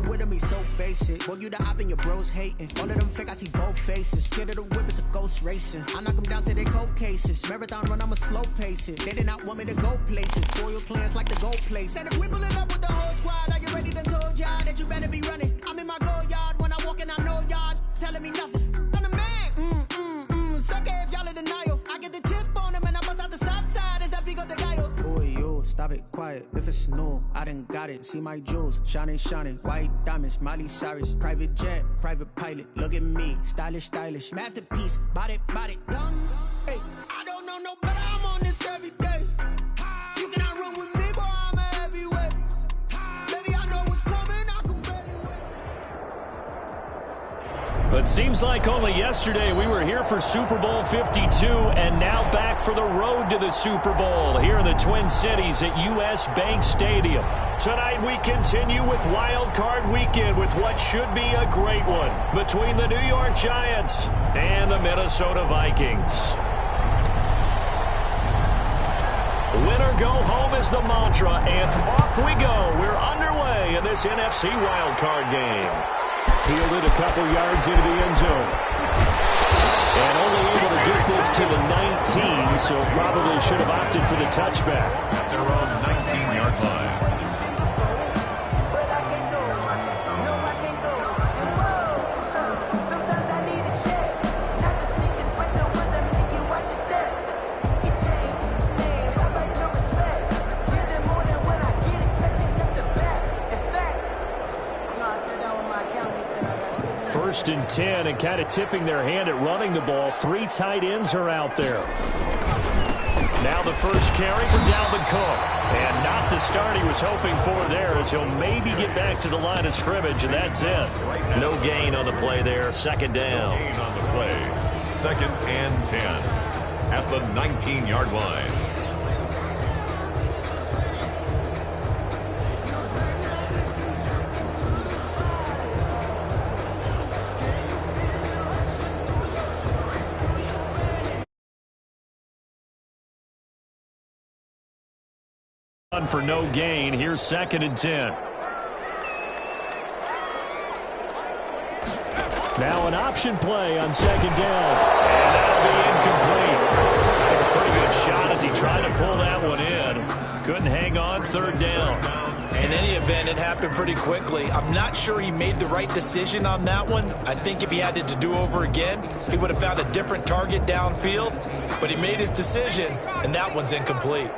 with him, he's so basic. Boy, you the op and your bros hating. All of them fake, I see both faces. Scared of the whip, it's a ghost racing. I knock them down to their cold cases. Marathon run, I'ma slow pace it. They did not want me to go places. Spoil plans like the gold place. And if we pulling up with the whole squad, are you ready to told y'all that you better be running? I'm in my go yard when I walk in, I know y'all telling me nothing. I'm the man, sucker if y'all in denial. I get the chip on him and I bust out the south side. Is that big of the guy? Boy, yo, stop it, quiet. If it's new, I done got it. See my jewels, shining, shining. White diamonds, Miley Cyrus. Private jet, private pilot. Look at me, stylish, stylish. Masterpiece, body, body. Young, hey, I don't know no better. I'm on this every day. You cannot run with me, boy, I'm a heavyweight. Baby, I know what's coming, I can barely wait. But seems like only yesterday we were here for Super Bowl 52 and now back for the road to the Super Bowl here in the Twin Cities at US Bank Stadium. Tonight we continue with Wildcard Weekend with what should be a great one between the New York Giants and the Minnesota Vikings. Winner go home is the mantra, and off we go. We're underway in this NFC wildcard game. Fielded a couple yards into the end zone. And only able to get this to the 19, so probably should have opted for the touchback. At their own 19-yard line. First and 10, and kind of tipping their hand at running the ball. 3 tight ends are out there. Now the first carry for Dalvin Cook. And not the start he was hoping for there, as he'll maybe get back to the line of scrimmage, and that's it. No gain on the play there. Second down. No gain on the play. Second and 10 at the 19-yard line. For no gain. Here's second and 10. Now an option play on second down. And that'll be incomplete. Took a pretty good shot as he tried to pull that one in. Couldn't hang on. Third down. In any event, it happened pretty quickly. I'm not sure he made the right decision on that one. I think if he had it to do over again, he would have found a different target downfield. But he made his decision, and that one's incomplete.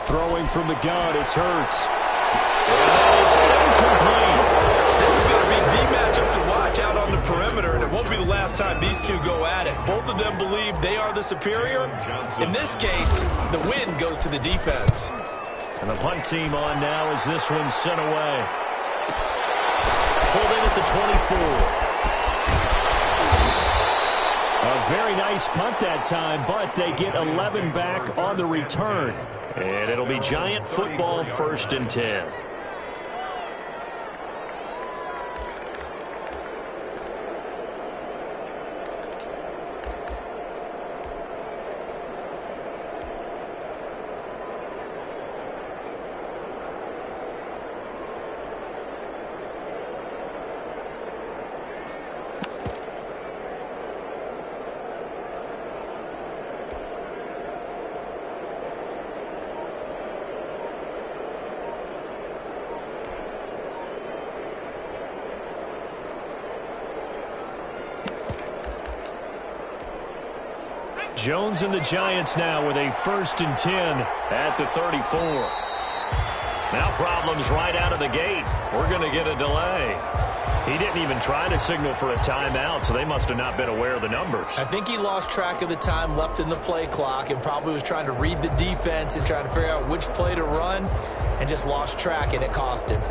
Throwing from the gun, it's Hurts. It's incomplete. This is going to be the matchup to watch out on the perimeter, and it won't be the last time these two go at it. Both of them believe they are the superior. In this case, the win goes to the defense. And the punt team on now as this one's sent away. Pulled in at the 24. A very nice punt that time, but they get 11 back on the return. And it'll be Giant football, first and 10. Jones and the Giants now with a first and 10 at the 34. Now problems right out of the gate. We're going to get a delay. He didn't even try to signal for a timeout, so they must have not been aware of the numbers. I think he lost track of the time left in the play clock and probably was trying to read the defense and trying to figure out which play to run and just lost track, and it cost him.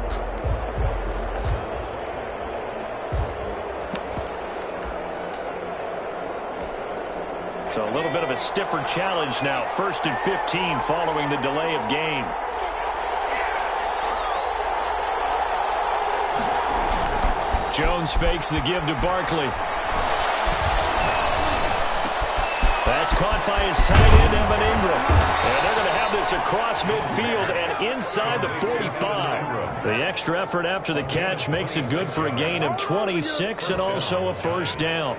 So a little bit of a stiffer challenge now. First and 15 following the delay of game. Jones fakes the give to Barkley. That's caught by his tight end, Evan Ingram. And they're going to have this this across midfield and inside the 45. The extra effort after the catch makes it good for a gain of 26 and also a first down.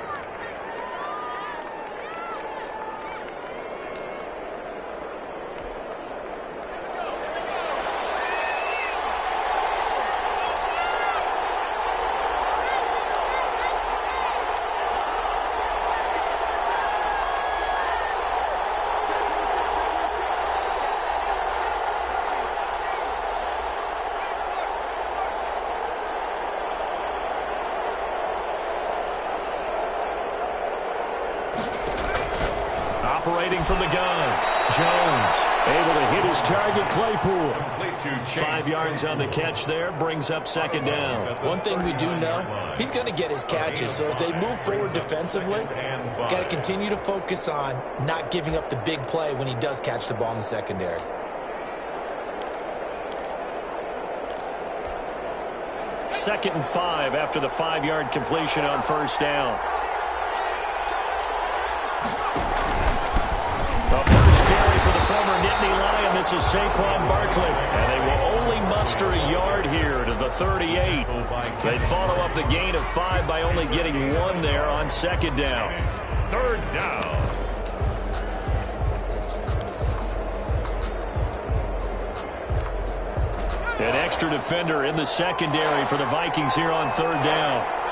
Operating from the gun, Jones able to hit his target, Claypool. 5 yards on the catch there, brings up second down. One thing we do know, he's going to get his catches. So as they move forward defensively, got to continue to focus on not giving up the big play when he does catch the ball in the secondary. Second and 5 after the 5-yard completion on first down. Nittany Lion, this is Saquon Barkley, and they will only muster a yard here to the 38. They follow up the gain of 5 by only getting 1 there on second down. Third down. An extra defender in the secondary for the Vikings here on third down.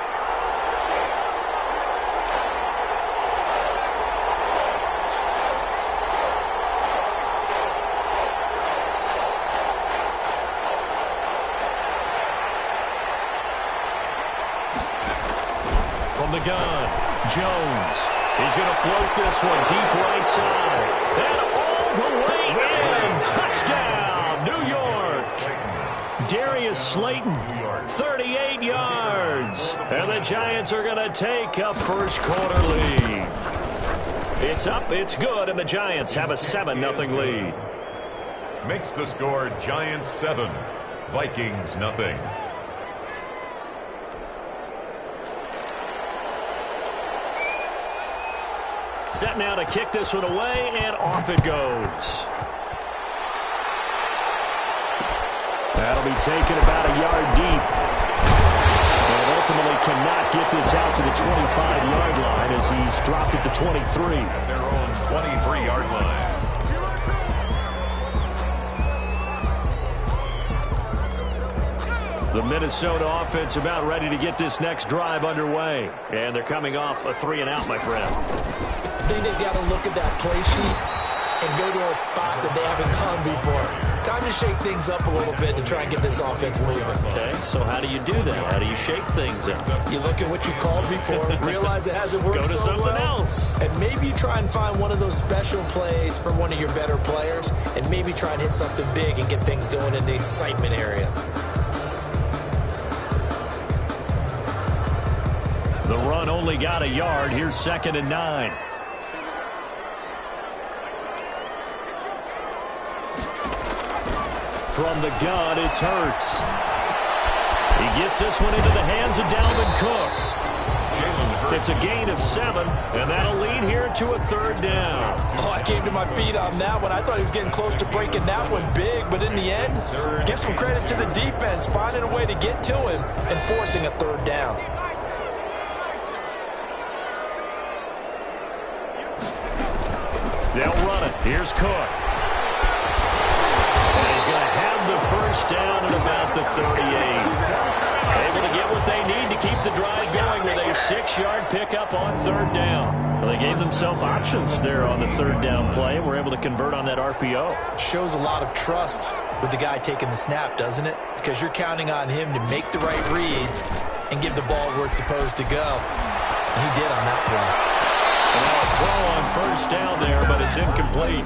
The gun, Jones. He's going to float this one deep right side. And all the way in. Touchdown, New York. Darius Slayton, 38 yards. And the Giants are going to take a first quarter lead. It's up, it's good, and the Giants have a 7-0 lead. Makes the score Giants 7, Vikings nothing. Set now to kick this one away, and off it goes. That'll be taken about a yard deep. And ultimately cannot get this out to the 25-yard line as he's dropped at the 23. At their own 23-yard line. The Minnesota offense about ready to get this next drive underway. And they're coming off a 3-and-out, my friend. I think they've got to look at that play sheet and go to a spot that they haven't gone before. Time to shake things up a little bit to try and get this offense moving. Okay, so how do you do that? How do you shake things up? You look at what you called before, realize it hasn't worked so well. Go to something else. And maybe you try and find one of those special plays from one of your better players, and maybe try and hit something big and get things going in the excitement area. The run only got a yard. Here's 2nd and 9. From the gun, it's Hurts. He gets this one into the hands of Dalvin Cook. It's a gain of 7, and that'll lead here to a third down. Oh, I came to my feet on that one. I thought he was getting close to breaking that one big, but in the end, give some credit to the defense, finding a way to get to him and forcing a third down. They'll run it. Here's Cook. And he's going to have the first down at about the 38. Able to get what they need to keep the drive going with a 6-yard pickup on third down. Well, they gave themselves options there on the third down play and were able to convert on that RPO. Shows a lot of trust with the guy taking the snap, doesn't it? Because you're counting on him to make the right reads and give the ball where it's supposed to go. And he did on that play. Now a throw on first down there, but it's incomplete.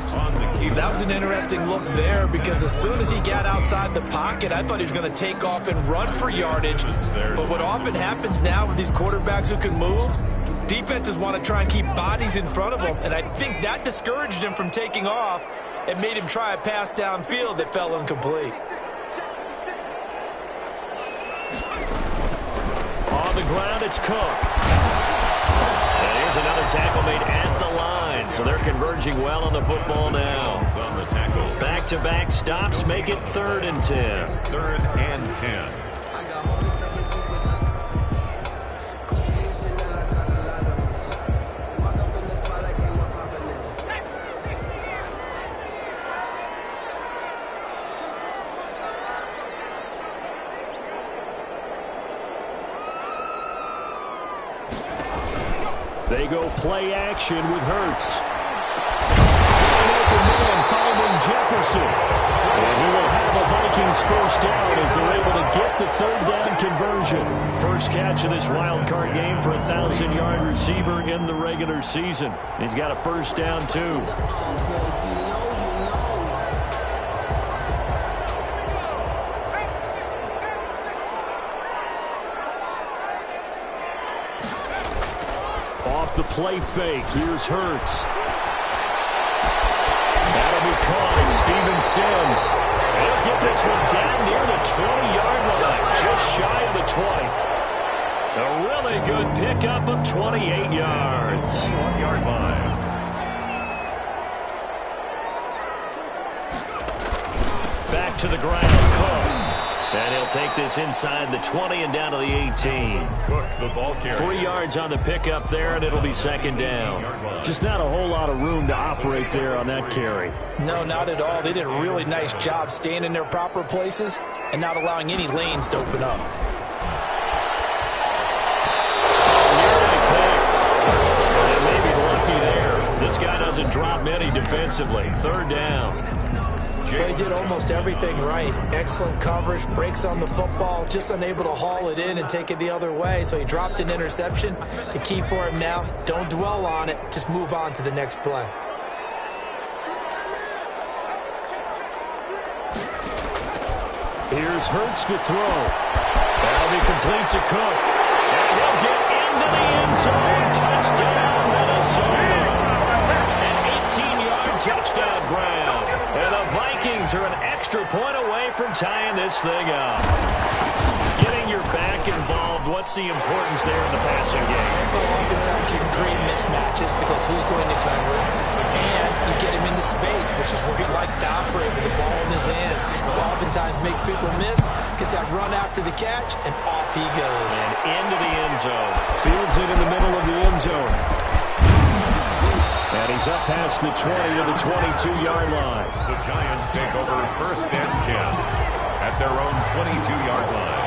That was an interesting look there because as soon as he got outside the pocket, I thought he was going to take off and run for yardage. But what often happens now with these quarterbacks who can move, defenses want to try and keep bodies in front of them, and I think that discouraged him from taking off and made him try a pass downfield that fell incomplete. On the ground, it's Cook. And here's another tackle made at the line, so they're converging well on the football now. Back back-to-back stops make it 3rd and 10. 3rd and 10. They go play action with Hurts. An open man finding Jefferson. And he will have a Vikings first down as they're able to get the 3rd down conversion. First catch of this wild card game for a 1,000-yard receiver in the regular season. He's got a first down, too. Off the play fake, here's Hurts. That'll be caught. It's Steven Sims. They'll get this one down near the 20-yard line, just shy of the 20. A really good pickup of 28 yards. 21-yard line. Back to the ground, Cook. And he'll take this inside the 20 and down to the 18. Cook, the ball carrier. 3 yards on the pickup there, and it'll be 2nd down. Just not a whole lot of room to operate there on that carry. No, not at all. They did a really nice job staying in their proper places and not allowing any lanes to open up. Nearly picked. And maybe lucky there. This guy doesn't drop many defensively. 3rd down. They did almost everything right. Excellent coverage, breaks on the football, just unable to haul it in and take it the other way. So he dropped an interception. The key for him now, don't dwell on it. Just move on to the next play. Here's Hurts to throw. That'll be complete to Cook. And he'll get into the end zone. Touchdown, Minnesota. An 18-yard touchdown grab. And the Vikings are an extra point away from tying this thing up. Getting your back involved, what's the importance there in the passing game? Well, oftentimes you can create mismatches because who's going to cover it, and you get him into space, which is where he likes to operate with the ball in his hands. Oftentimes makes people miss, gets that run after the catch, and off he goes. And into the end zone. Fields it in the middle of the end zone. And he's up past the 20 to the 22-yard line. The Giants take over 1st and 10 at their own 22-yard line.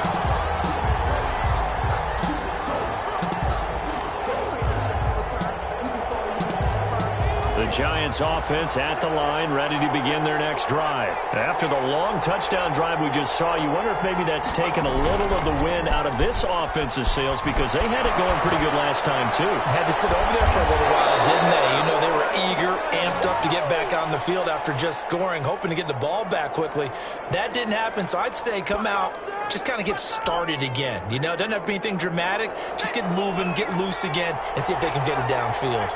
The Giants offense at the line, ready to begin their next drive. After the long touchdown drive we just saw, you wonder if maybe that's taken a little of the wind out of this offensive sails because they had it going pretty good last time, too. Had to sit over there for a little while, didn't they? You know, they were eager, amped up to get back on the field after just scoring, hoping to get the ball back quickly. That didn't happen, so I'd say come out, just kind of get started again. You know, doesn't have to be anything dramatic. Just get moving, get loose again, and see if they can get it downfield.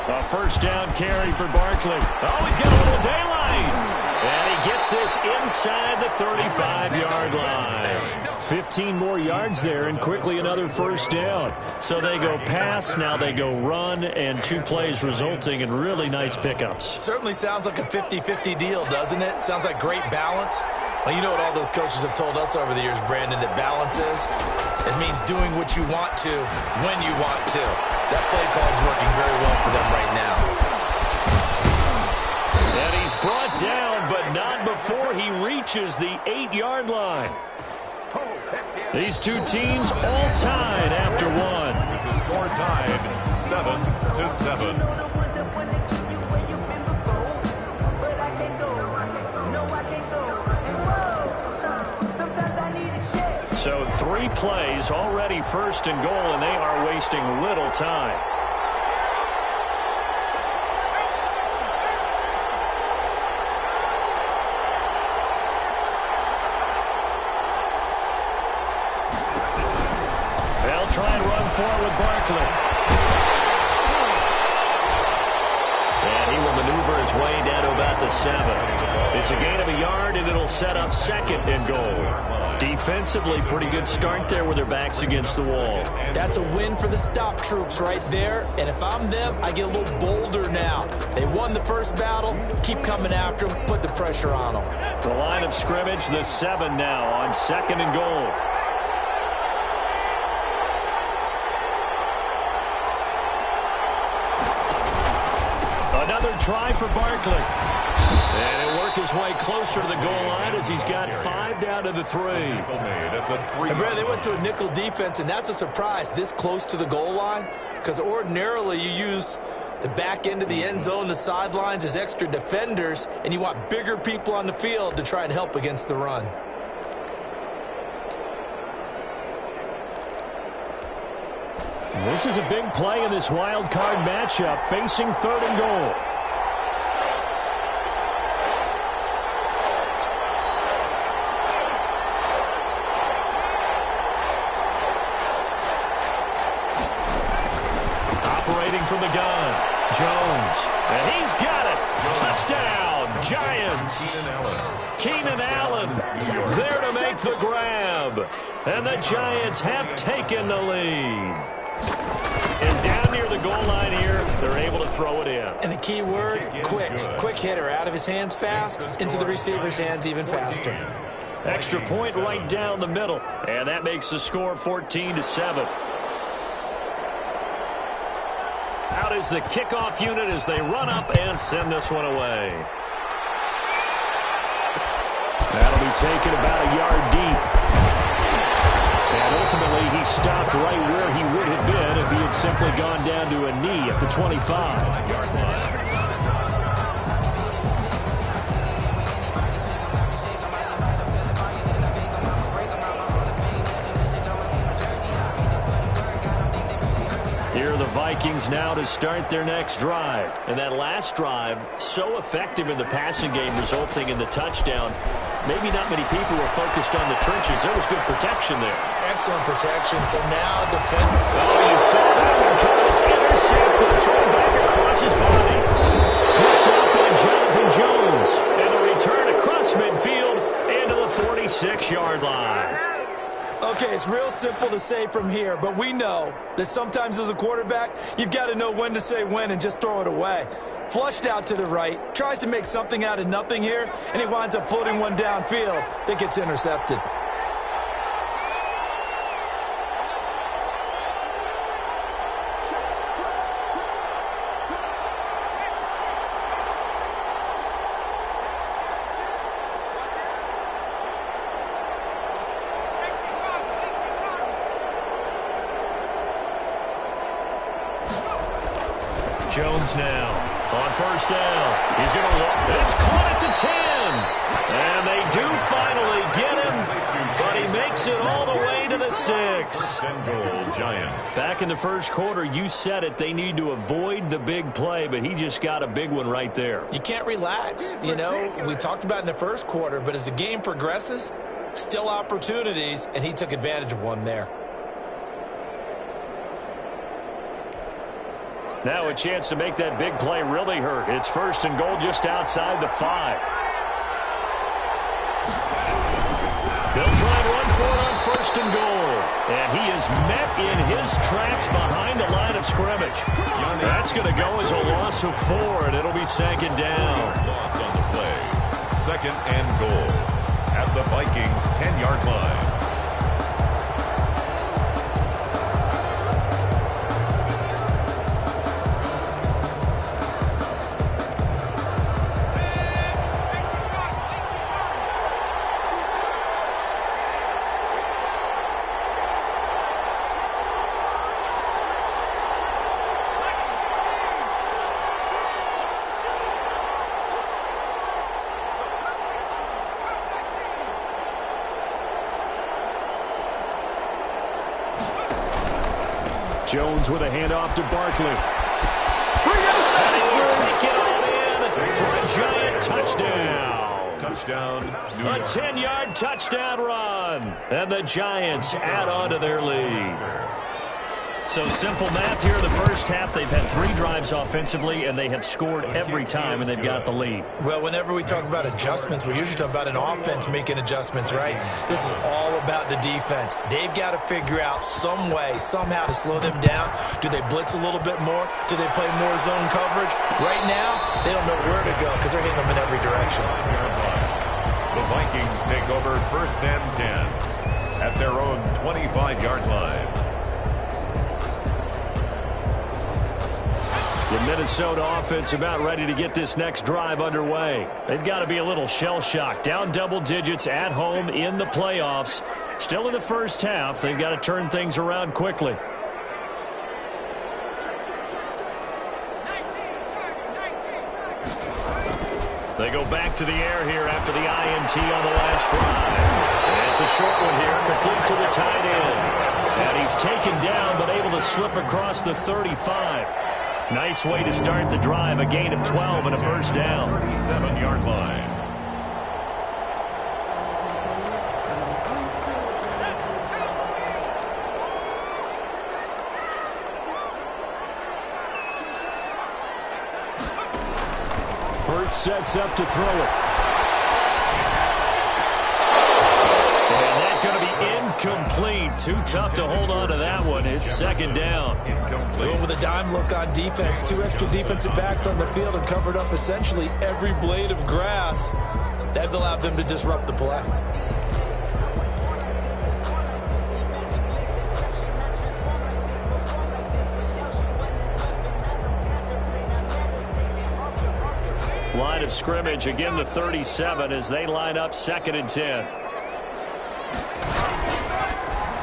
A first down carry for Barkley. Oh, he's got a little daylight. And he gets this inside the 35-yard line. 15 more yards there and quickly another first down. So they go pass, now they go run, and 2 plays resulting in really nice pickups. Certainly sounds like a 50-50 deal, doesn't it? Sounds like great balance. Well, you know what all those coaches have told us over the years, Brandon, that balance is? It means doing what you want to when you want to. That play call is working very well for them right now. And he's brought down, but not before he reaches the 8-yard line. These two teams all tied after one. With the score tied 7-7. So 3 plays already first and goal, and they are wasting little time. They'll try and run forward with Barkley. And he will maneuver his way down to about the 7. It's a gain of a yard, and it'll set up 2nd and goal. Defensively, pretty good start there with their backs against the wall. That's a win for the stop troops right there. And if I'm them, I get a little bolder now. They won the first battle. Keep coming after them. Put the pressure on them. The line of scrimmage, the 7 now on 2nd and goal. Another try for Barkley. And he'll work his way closer to the goal line as he's got 5 down to the 3. And Brad, they went to a nickel defense, and that's a surprise this close to the goal line, because ordinarily you use the back end of the end zone, the sidelines as extra defenders, and you want bigger people on the field to try and help against the run. This is a big play in this wild card matchup, facing 3rd and goal. Operating from the gun, Jones, and he's got it. Touchdown, Giants. Keenan Allen there to make the grab, and the Giants have taken the lead. And down near the goal line here, they're able to throw it in. And the key word, quick. Quick hitter, out of his hands fast, into the receiver's hands even faster. Extra point right down the middle, and that makes the score 14-7. Out is the kickoff unit as they run up and send this one away. That'll be taken about a yard deep. And ultimately, he stopped right where he would have been if he had simply gone down to a knee at the 25-yard line. Here are the Vikings now to start their next drive. And that last drive, so effective in the passing game, resulting in the touchdown. Maybe not many people were focused on the trenches. There was good protection there. Excellent protection. So now defend. Oh, you saw that one coming. It's intercepted. Thrown back across his body. Picked up by Jonathan Jones. And the return across midfield into the 46-yard line. Okay, it's real simple to say from here, but we know that sometimes as a quarterback, you've got to know when to say when and just throw it away. Flushed out to the right, tries to make something out of nothing here, and he winds up floating one downfield that gets intercepted. Jones now on first down. He's going to walk. It's caught at the 10. And they do finally get him, but he makes it all the way to the 6. Back in the first quarter, you said it, they need to avoid the big play, but he just got a big one right there. You can't relax. You know, we talked about in the first quarter, but as the game progresses, still opportunities, and he took advantage of one there. Now a chance to make that big play really hurt. It's 1st and goal just outside the 5. They'll try and run for it on 1st and goal. And he is met in his tracks behind the line of scrimmage. That's going to go as a loss of 4, and it'll be 2nd down. Loss on the play. 2nd and goal at the Vikings 10-yard line. Jones with a handoff to Barkley. And he will take it all in for a Giant touchdown. Touchdown, New York. A 10-yard touchdown run. And the Giants add on to their lead. So simple math here in the first half. They've had 3 drives offensively, and they have scored every time, and they've got the lead. Well, whenever we talk about adjustments, we usually talk about an offense making adjustments, right? This is all about the defense. They've got to figure out some way, somehow to slow them down. Do they blitz a little bit more? Do they play more zone coverage? Right now, they don't know where to go because they're hitting them in every direction. The Vikings take over 1st and 10 at their own 25-yard line. The Minnesota offense about ready to get this next drive underway. They've got to be a little shell-shocked. Down double digits at home in the playoffs. Still in the first half. They've got to turn things around quickly. They go back to the air here after the INT on the last drive. And it's a short one here, complete to the tight end. And he's taken down, but able to slip across the 35. Nice way to start the drive, a gain of 12 and a first down. 37-yard line. Hurts sets up to throw it. And that's going to be incomplete. Too tough to hold on to that one. It's second down. Going with a dime look on defense. 2 extra defensive backs on the field and covered up essentially every blade of grass. That allowed them to disrupt the play. Line of scrimmage, again the 37 as they line up 2nd and 10.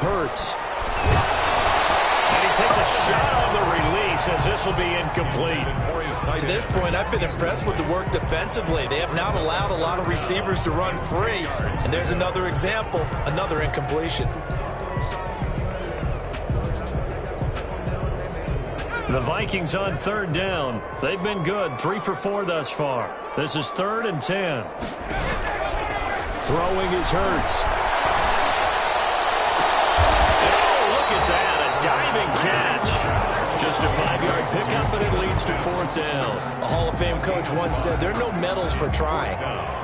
Hurts. And he takes a shot on the release as this will be incomplete. To this point, I've been impressed with the work defensively. They have not allowed a lot of receivers to run free. And there's another example, another incompletion. The Vikings on 3rd down. They've been good, 3 for 4 thus far. This is 3rd and 10. Throwing is Hurts. Oh, look at that, a diving catch. Just a 5-yard pickup, and it leads to 4th down. A Hall of Fame coach once said, there are no medals for trying.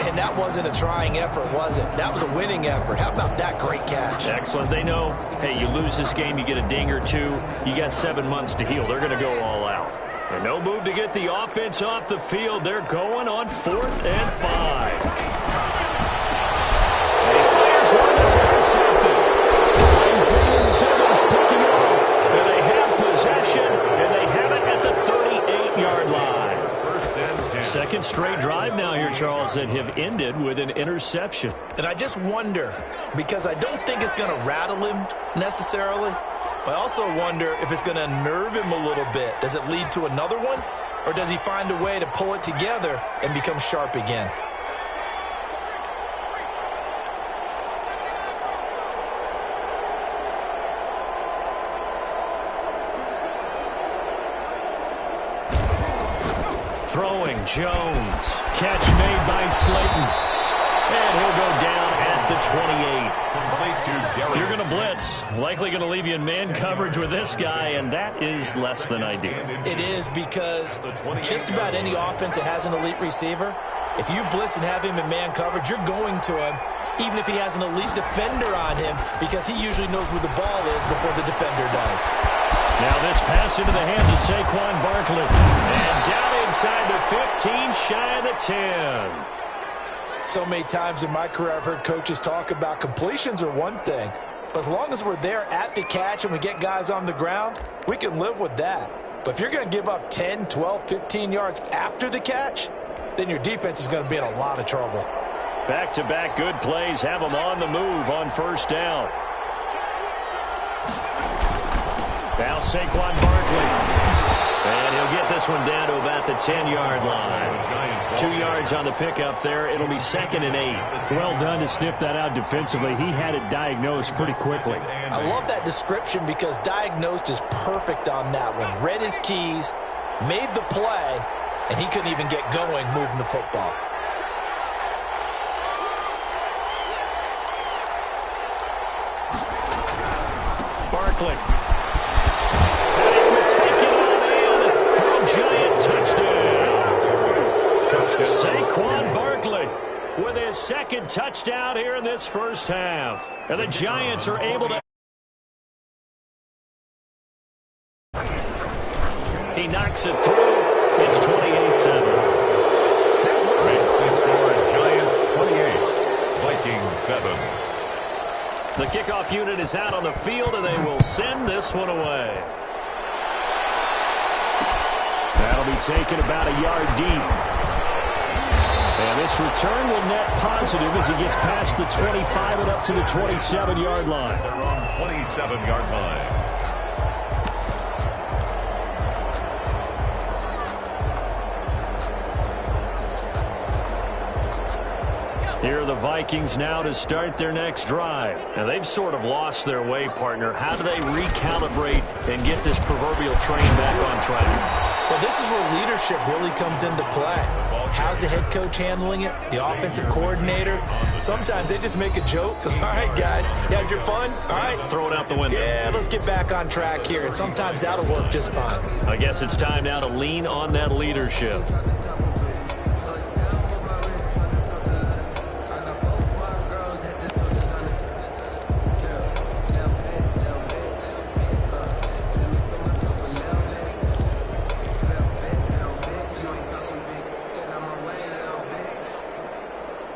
And that wasn't a trying effort, was it? That was a winning effort. How about that great catch? Excellent. They know, hey, you lose this game, you get a ding or 2. You got 7 months to heal. They're going to go all out. And no move to get the offense off the field. They're going on 4th and 5. And he fires one that's intercepted. Isaiah Simmons picking off. And they have possession, and they have it at the 38-yard line. Second straight drive now here, Charles, that have ended with an interception. And I just wonder, because I don't think it's going to rattle him necessarily, but I also wonder if it's going to nerve him a little bit. Does it lead to another one, or does he find a way to pull it together and become sharp again? Throwing, Jones. Catch made by Slayton. And he'll go down at the 28. If you're going to blitz, likely going to leave you in man coverage with this guy, and that is less than ideal. It is, because just about any offense that has an elite receiver, if you blitz and have him in man coverage, you're going to him, even if he has an elite defender on him, because he usually knows where the ball is before the defender does. Now this pass into the hands of Saquon Barkley. And down inside the 15, shy of the 10. So many times in my career I've heard coaches talk about completions are one thing, but as long as we're there at the catch and we get guys on the ground, we can live with that. But if you're going to give up 10, 12, 15 yards after the catch, then your defense is going to be in a lot of trouble. Back-to-back good plays have them on the move on first down. Now Saquon Barkley. And he'll get this one down to about the 10-yard line. 2 yards on the pickup there. It'll be 2nd and 8. Well done to sniff that out defensively. He had it diagnosed pretty quickly. I love that description because diagnosed is perfect on that one. Read his keys, made the play, and he couldn't even get going moving the football. Barkley. Saquon Barkley with his second touchdown here in this first half. And the Giants are able to... He knocks it through. It's 28-7. Makes the score Giants 28, Vikings 7. The kickoff unit is out on the field, and they will send this one away. That'll be taken about a yard deep. And this return will net positive as he gets past the 25 and up to the 27-yard line. They're on 27-yard line. Here are the Vikings now to start their next drive. Now, they've sort of lost their way, partner. How do they recalibrate and get this proverbial train back on track? Well, this is where leadership really comes into play. How's the head coach handling it? The offensive coordinator? Sometimes they just make a joke. All right, guys, you had your fun? All right. Throw it out the window. Yeah, let's get back on track here. And sometimes that'll work just fine. I guess it's time now to lean on that leadership.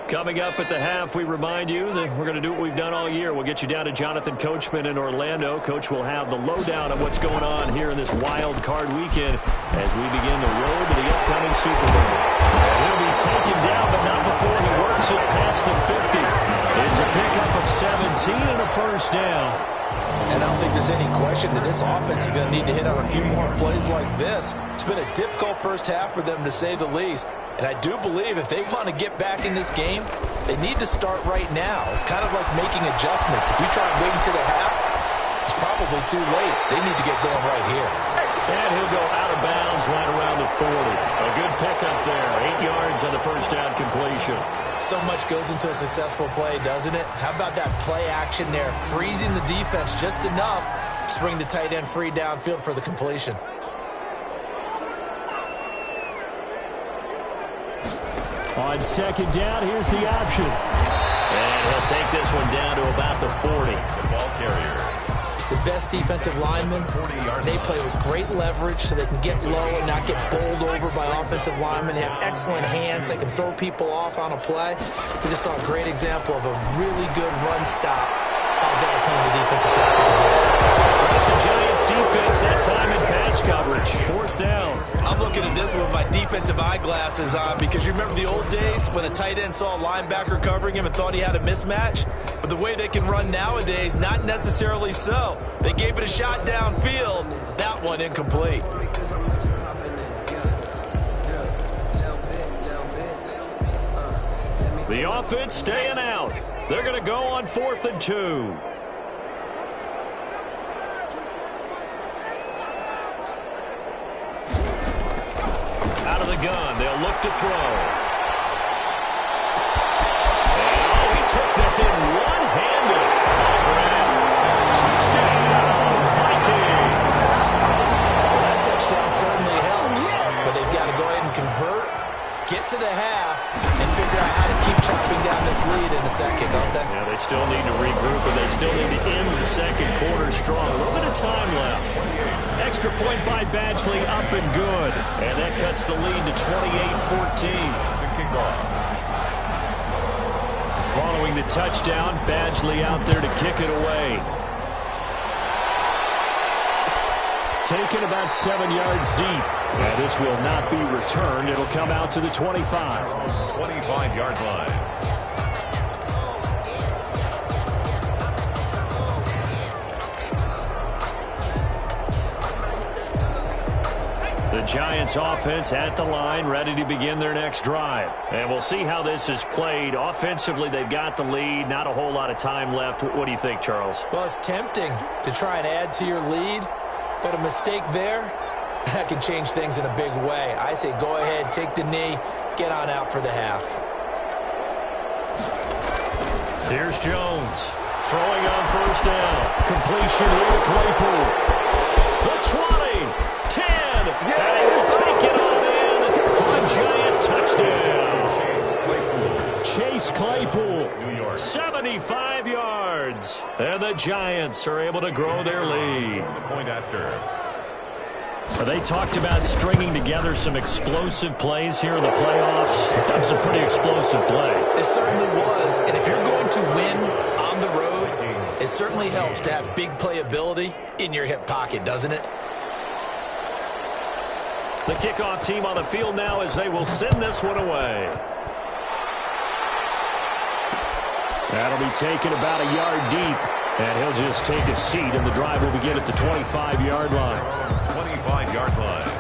Coming up at the half, we remind you that we're going to do what we've done all year. We'll get you down to Jonathan Coachman in Orlando. Coach will have the lowdown of what's going on here in this wild card weekend as we begin the road to the upcoming Super Bowl. And he'll be taken down, but not before he works it past the 50. It's a pickup of 17 and a first down. And I don't think there's any question that this offense is going to need to hit on a few more plays like this. It's been a difficult first half for them, to say the least. And I do believe if they want to get back in this game, they need to start right now. It's kind of like making adjustments. If you try and wait until the half, it's probably too late. They need to get going right here. And he'll go out of bounds right around the 40. A good pickup there. 8 yards on the first down completion. So much goes into a successful play, doesn't it? How about that play action there? Freezing the defense just enough to bring the tight end free downfield for the completion. On second down, here's the option. And he'll take this one down to about the 40. The ball carrier. The best defensive linemen, they play with great leverage so they can get low and not get bowled over by offensive linemen. They have excellent hands. They can throw people off on a play. We just saw a great example of a really good run stop guy playing the defensive tackle position. The Giants defense that time in pass coverage. Fourth down. I'm looking at this with my defensive eyeglasses on because you remember the old days when a tight end saw a linebacker covering him and thought he had a mismatch? But the way they can run nowadays, not necessarily so. They gave it a shot downfield. That one incomplete. The offense staying out. They're going to go on 4th and 2. Out of the gun. They'll look to throw. And he took that in one-handed. Touchdown, Vikings. Well, that touchdown certainly helps, but they've got to go ahead and convert, get to the half, and figure out how to keep chopping down this lead in a second, don't they? Yeah, they still need to regroup, and they still need to end the second quarter strong. A little bit of time left. Extra point by Badgley, up and good. And that cuts the lead to 28-14. Following the touchdown, Badgley out there to kick it away. Taken about 7 yards deep. And this will not be returned. It'll come out to the 25. 25-yard line. The Giants offense at the line, ready to begin their next drive. And we'll see how this is played. Offensively, they've got the lead. Not a whole lot of time left. What do you think, Charles? Well, it's tempting to try and add to your lead, but a mistake there, that can change things in a big way. I say go ahead, take the knee, get on out for the half. Here's Jones. Throwing on first down. Completion here to Claypool. The 20, 10, and he will take it on in for a Giant touchdown. And the Giants are able to grow their lead. The point after. They talked about stringing together some explosive plays here in the playoffs. That was a pretty explosive play. It certainly was. And if you're going to win on the road, it certainly helps to have big playability in your hip pocket, doesn't it? The kickoff team on the field now as they will send this one away. That'll be taken about a yard deep. And he'll just take a seat, and the drive will begin at the 25-yard line. 25-yard line.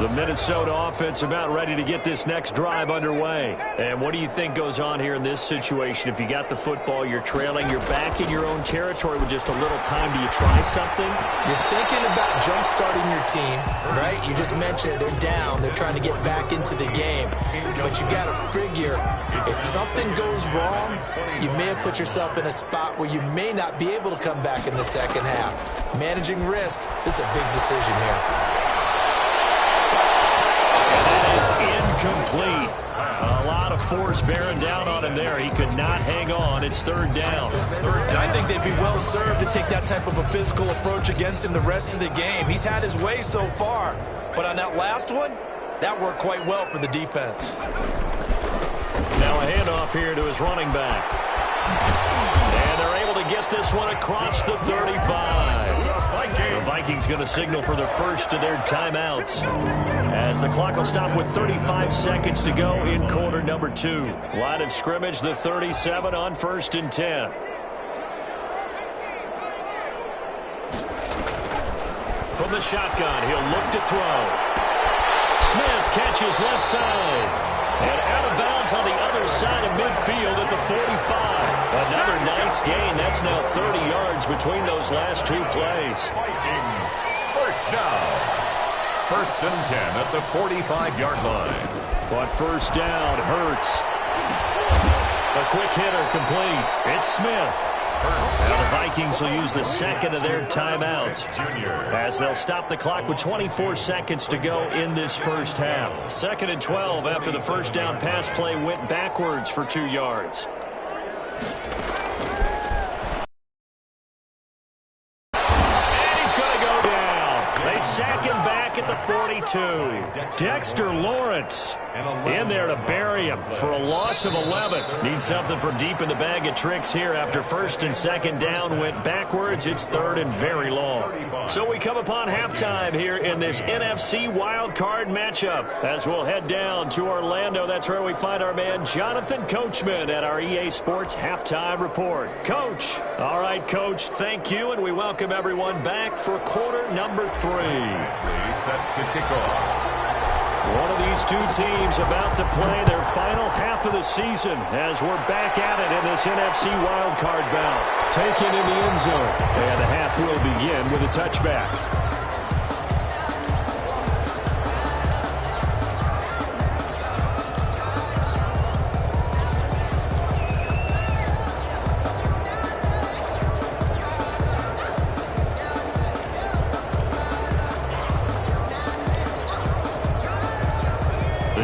The Minnesota offense about ready to get this next drive underway. And what do you think goes on here in this situation? If you got the football, you're trailing, you're back in your own territory with just a little time. Do you try something? You're thinking about jump-starting your team, right? You just mentioned it. They're down. They're trying to get back into the game. But you got to figure, if something goes wrong, you may have put yourself in a spot where you may not be able to come back in the second half. Managing risk is a big decision here. Incomplete. A lot of force bearing down on him there. He could not hang on. It's third down. And I think they'd be well served to take that type of a physical approach against him the rest of the game. He's had his way so far. But on that last one, that worked quite well for the defense. Now a handoff here to his running back. And they're able to get this one across the 35. The Vikings going to signal for the first of their timeouts as the clock will stop with 35 seconds to go in quarter number 2. Line of scrimmage, the 37 on 1st and 10. From the shotgun, he'll look to throw. Smith catches left side. And out of bounds on the other side of midfield at the 45. Another nice gain. That's now 30 yards between those last two plays. Vikings, first down. 1st and 10 at the 45-yard line. But first down hurts. A quick hitter complete. It's Smith. Now the Vikings will use the second of their timeouts as they'll stop the clock with 24 seconds to go in this first half. 2nd and 12 after the first down pass play went backwards for 2 yards. And he's going to go down. They sack him back at the 42. Dexter Lawrence in there to bury him for a loss of 11. Need something from deep in the bag of tricks here after 1st and 2nd down went backwards. It's 3rd and very long. So we come upon halftime here in this NFC Wildcard matchup as we'll head down to Orlando. That's where we find our man Jonathan Coachman at our EA Sports Halftime Report. Coach. All right, Coach, thank you, and we welcome everyone back for quarter number 3. Set to kick off. One of these two teams about to play their final half of the season as we're back at it in this NFC wildcard bout. Taken in the end zone. And the half will begin with a touchback.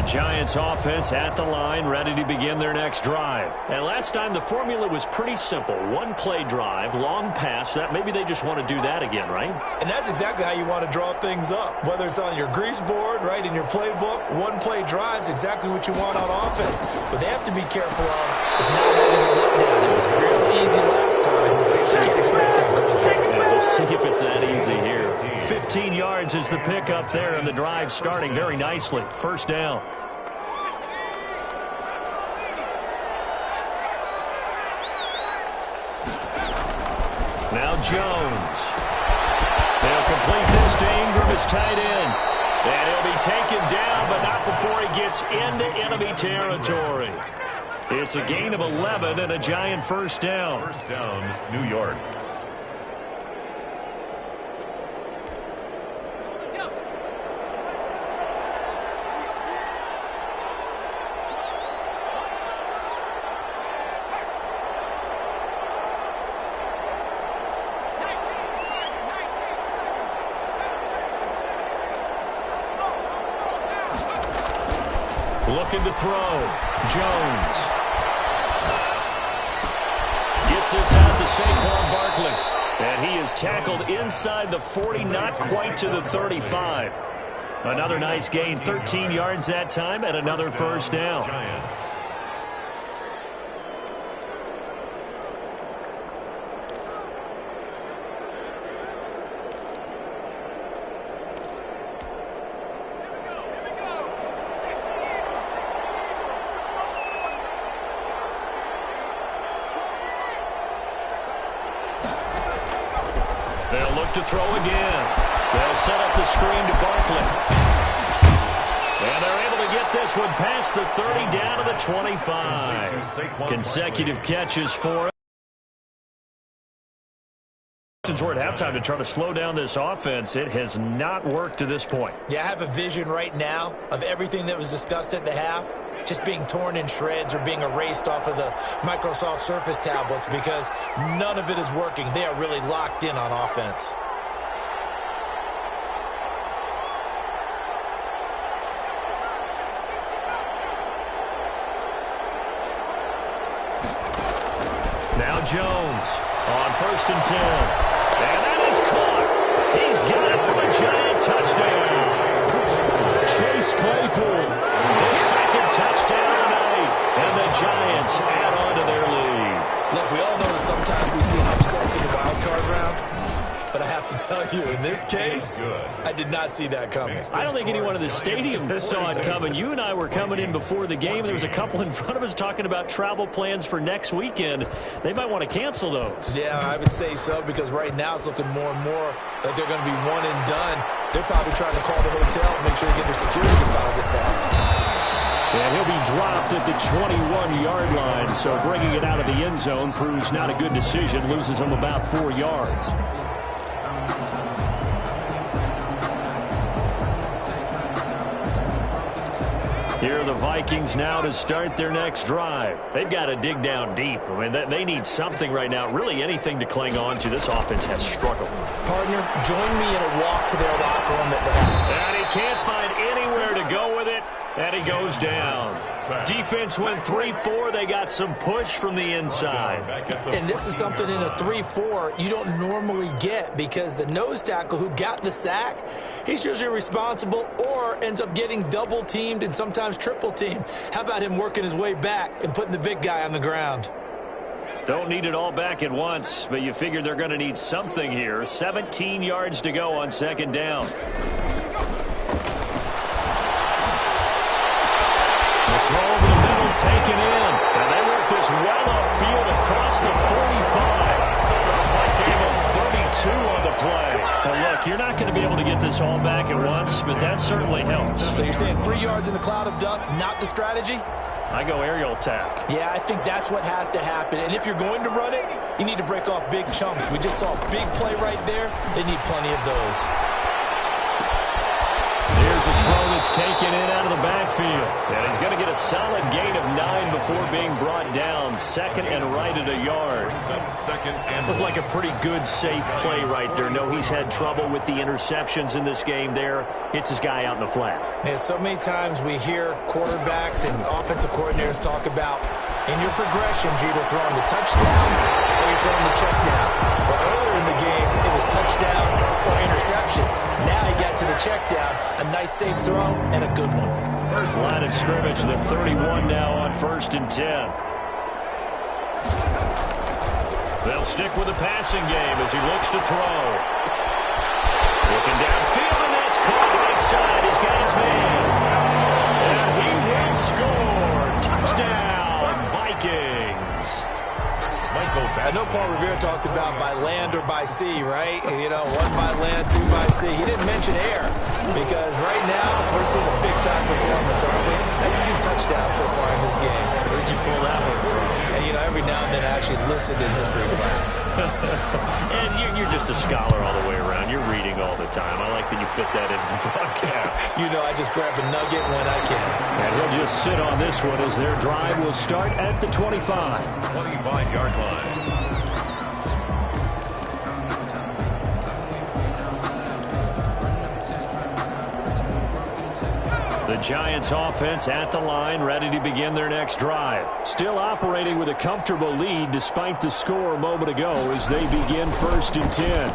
Giants offense at the line, ready to begin their next drive. And last time the formula was pretty simple. One play drive, long pass. That maybe they just want to do that again, right? And that's exactly how you want to draw things up. Whether it's on your grease board, right, in your playbook, one play drive's exactly what you want on offense. What they have to be careful of is not having a letdown. It was real easy last time. You can't expect that going forward. Yeah, we'll see if it's that easy here. 15 yards is the pickup there, and the drive starting very nicely. First down. Now Jones. They'll complete this to Ingram as tight end. And he'll be taken down, but not before he gets into enemy territory. It's a gain of 11 and a Giant first down. First down, New York. Looking to throw. Jones. Gets this out to Saquon Barkley. And he is tackled inside the 40, not quite to the 35. Another nice gain, 13 yards that time, and another first down. They'll look to throw again. They'll set up the screen to Barkley. And they're able to get this one past the 30 down to the 25. Consecutive catches for him. We're at halftime to try to slow down this offense. It has not worked to this point. Yeah, I have a vision right now of everything that was discussed at the half just being torn in shreds or being erased off of the Microsoft Surface tablets because none of it is working. They are really locked in on offense. Now Jones on 1st and 10. And that is caught. He's got it for a giant touchdown. Chase Claypool, his second touchdown tonight. And the Giants add on to their lead. Look, we all know that sometimes we see upsets in the wild card round. But I have to tell you, in this case, I did not see that coming. I don't think anyone in the stadium saw it coming. You and I were coming in before the game. There was a couple in front of us talking about travel plans for next weekend. They might want to cancel those. Yeah, I would say so, because right now it's looking more and more like they're going to be one and done. They're probably trying to call the hotel and make sure they get their security deposit back. And he'll be dropped at the 21-yard line, so bringing it out of the end zone proves not a good decision. Loses him about 4 yards. Here are the Vikings now to start their next drive. They've got to dig down deep. I mean, they need something right now, really anything to cling on to. This offense has struggled. Partner, join me in a walk to their locker room at the half. And he can't find anywhere to go with it, and he goes down. Defense went 3-4. They got some push from the inside. And this is something in a 3-4 you don't normally get, because the nose tackle who got the sack, he's usually responsible or ends up getting double-teamed and sometimes triple-teamed. How about him working his way back and putting the big guy on the ground? Don't need it all back at once, but you figure they're going to need something here. 17 yards to go on 2nd down. The throw over the middle, taken in. And they work this well upfield across the 45. Game of 32 on the play. Now look, you're not going to be able to get this all back at once, but that certainly helps. So you're saying 3 yards in the cloud of dust, not the strategy? I go aerial attack. Yeah, I think that's what has to happen. And if you're going to run it, you need to break off big chunks. We just saw a big play right there. They need plenty of those. Here's a throw that's taken in out of the backfield. And he's going to get a solid gain of 9 before being brought down. 2nd and right at a yard. Looked like a pretty good, safe play right there. No, he's had trouble with the interceptions in this game there. Hits his guy out in the flat. Yeah, so many times we hear quarterbacks and offensive coordinators talk about in your progressions, you're either throwing the touchdown or you're throwing the check down. But earlier in the game, it was touchdown or interception. Now he got to the check down. A nice safe throw and a good one. First line of scrimmage, the 31 now on 1st and 10. They'll stick with the passing game as he looks to throw. Looking downfield, and that's caught right side. He's got his man. And he will score. Touchdown, Vikings. I know Paul Revere talked about by land or by sea, right? You know, 1 by land, 2 by sea. He didn't mention air, because right now we're seeing a big-time performance, aren't we? That's 2 touchdowns so far in this game. Where'd you pull that one from? And, you know, every now and then I actually listened in history class. And you're just a scholar all the way around. You're reading all the time. I like that you fit that into the broadcast. You know, I just grab a nugget when I can. And he'll just sit on this one as their drive will start at the 25. 25-yard line. The Giants offense at the line, ready to begin their next drive. Still operating with a comfortable lead despite the score a moment ago as they begin 1st and 10.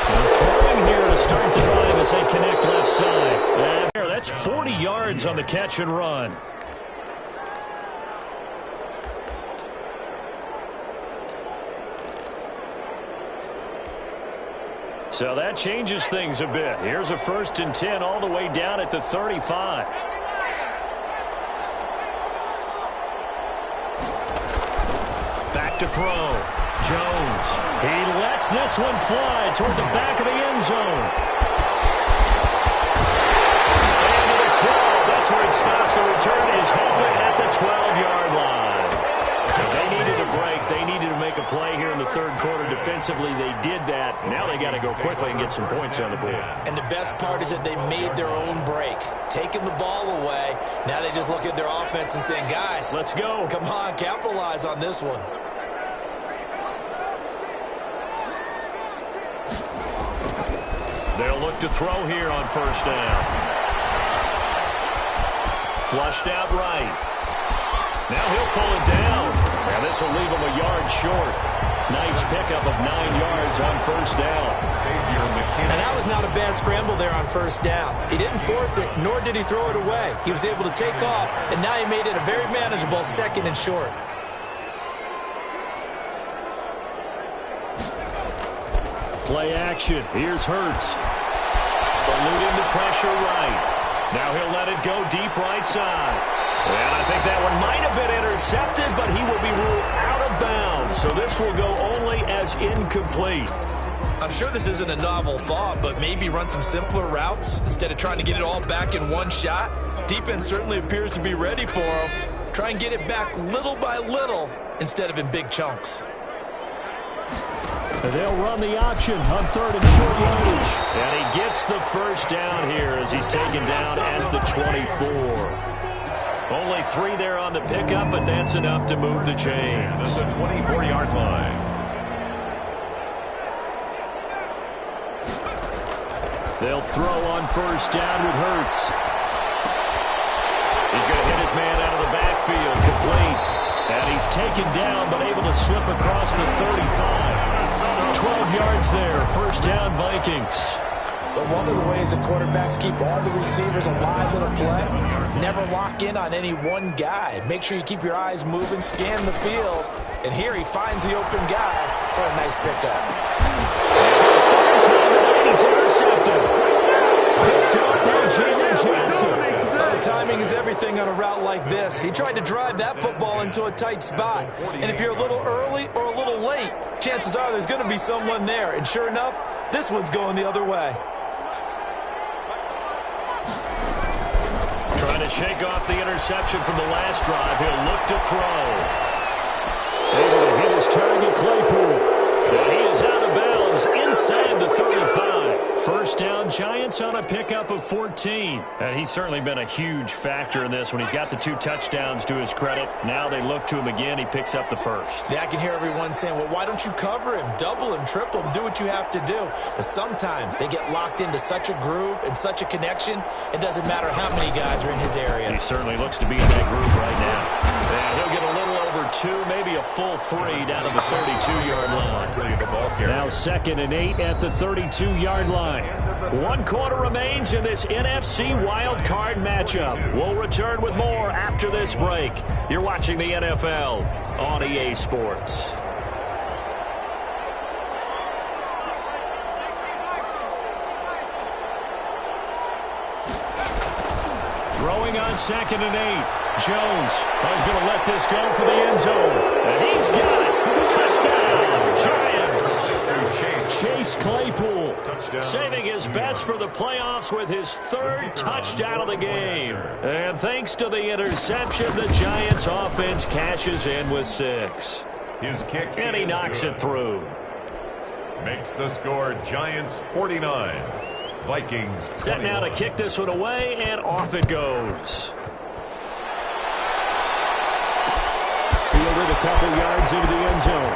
They're throwing here to start the drive as they connect left side. And there, that's 40 yards on the catch and run. So that changes things a bit. Here's a 1st and 10 all the way down at the 35. Back to throw. Jones. He lets this one fly toward the back of the end zone. And to the 12. That's where it stops. The return is halted at the 12-yard line. So they needed a break. They needed to make a play here in the 3rd quarter. Defensively, they did that. Now they got to go quickly and get some points on the board. And the best part is that they made their own break. Taking the ball away. Now they just look at their offense and saying, guys, let's go. Come on, capitalize on this one. They'll look to throw here on 1st down. Flushed out right. Now he'll pull it down. And this will leave him a yard short. Nice pickup of 9 yards on 1st down. And that was not a bad scramble there on 1st down. He didn't force it, nor did he throw it away. He was able to take off, and now he made it a very manageable 2nd and short. Play action. Here's Hurts. Eluding the pressure right. Now he'll let it go deep right side. And I think that one might have been intercepted, but he will be ruled out of bounds. So this will go only as incomplete. I'm sure this isn't a novel thought, but maybe run some simpler routes instead of trying to get it all back in one shot. Defense certainly appears to be ready for him. Try and get it back little by little instead of in big chunks. They'll run the option on 3rd and short yardage. And he gets the 1st down here as he's taken down at the 24. Only 3 there on the pickup, but that's enough to move the chains. The 24-yard line. They'll throw on 1st down with Hurts. He's going to hit his man out of the backfield, complete. And he's taken down, but able to slip across the 35. 12 yards there, 1st down Vikings. But one of the ways the quarterbacks keep all the receivers alive in a play, never lock in on any one guy. Make sure you keep your eyes moving, scan the field. And here he finds the open guy for a nice pickup. He's intercepted. Picked up by Jalen Johnson. Timing is everything on a route like this. He tried to drive that football into a tight spot. And if you're a little early or a little late, chances are there's going to be someone there. And sure enough, this one's going the other way. Trying to shake off the interception from the last drive. He'll look to throw. Able to hit his target, Claypool. And he is out of bounds inside the 35. 1st down, Giants on a pickup of 14. And he's certainly been a huge factor in this when he's got the 2 touchdowns to his credit. Now they look to him again. He picks up the 1st. Yeah, I can hear everyone saying, well, why don't you cover him, double him, triple him, do what you have to do. But sometimes they get locked into such a groove and such a connection, it doesn't matter how many guys are in his area. He certainly looks to be in that groove right now. And he'll get a little over 2, maybe a full 3 down to the 32-yard line. Now 2nd and 8 at the 32-yard line. 1 quarter remains in this NFC Wildcard matchup. We'll return with more after this break. You're watching the NFL on EA Sports. Throwing on 2nd and 8. Jones is going to let this go for the end zone. And he's got it. Touchdown, Giants. Chase Claypool saving his best for the playoffs with his 3rd touchdown of the game. And thanks to the interception, the Giants offense cashes in with 6. His kick and he knocks it through. Makes the score Giants 49. Vikings 21. Set now to kick this one away, and off it goes. Fielded a couple yards into the end zone.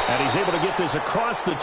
And he's able to get this across the